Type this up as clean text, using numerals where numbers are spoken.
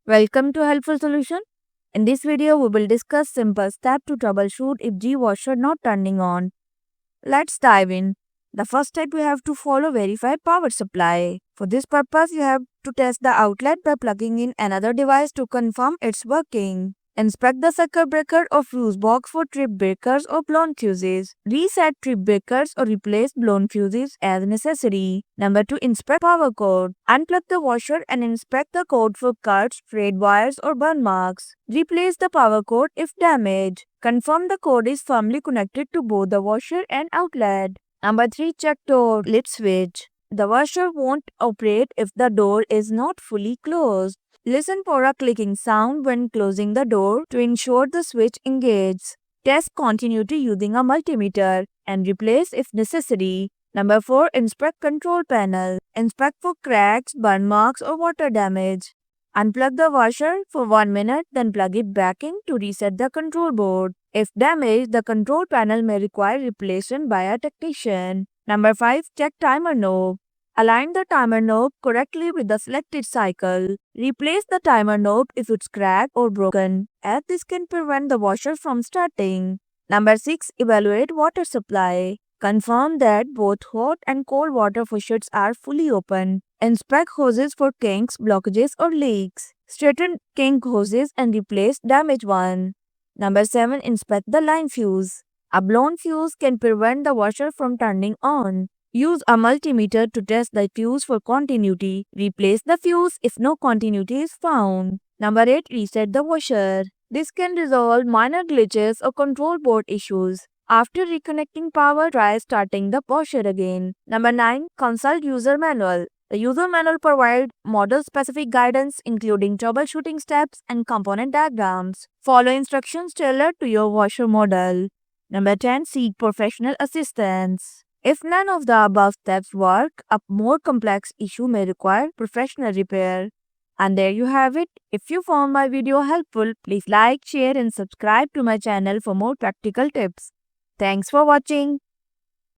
Welcome to Helpful Solution. In this video, we will discuss simple steps to troubleshoot if G-washer not turning on. Let's dive in. The first step you have to follow verify power supply. For this purpose, you have to test the outlet by plugging in another device to confirm it's working. Inspect the circuit breaker or fuse box for trip breakers or blown fuses. Reset trip breakers or replace blown fuses as necessary. Number 2. Inspect power cord. Unplug the washer and inspect the cord for cuts, frayed wires or burn marks. Replace the power cord if damaged. Confirm the cord is firmly connected to both the washer and outlet. Number 3. Check door lid switch. The washer won't operate if the door is not fully closed. Listen for a clicking sound when closing the door to ensure the switch engages. Test continuity using a multimeter and replace if necessary. Number 4. Inspect control panel. Inspect for cracks, burn marks or water damage. Unplug the washer for 1 minute, then plug it back in to reset the control board. If damaged, the control panel may require replacement by a technician. Number 5. Check timer knob. Align the timer knob correctly with the selected cycle. Replace the timer knob if it's cracked or broken, as this can prevent the washer from starting. Number 6. Evaluate water supply. Confirm that both hot and cold water faucets are fully open. Inspect hoses for kinks, blockages, or leaks. Straighten kink hoses and replace damaged one. Number 7. Inspect the line fuse. A blown fuse can prevent the washer from turning on. Use a multimeter to test the fuse for continuity. Replace the fuse if no continuity is found. Number 8. Reset the washer. This can resolve minor glitches or control board issues. After reconnecting power, try starting the washer again. Number 9. Consult user manual. The user manual provides model-specific guidance including troubleshooting steps and component diagrams. Follow instructions tailored to your washer model. Number 10. Seek professional assistance. If none of the above steps work, a more complex issue may require professional repair. And there you have it. If you found my video helpful, please like, share and subscribe to my channel for more practical tips. Thanks for watching.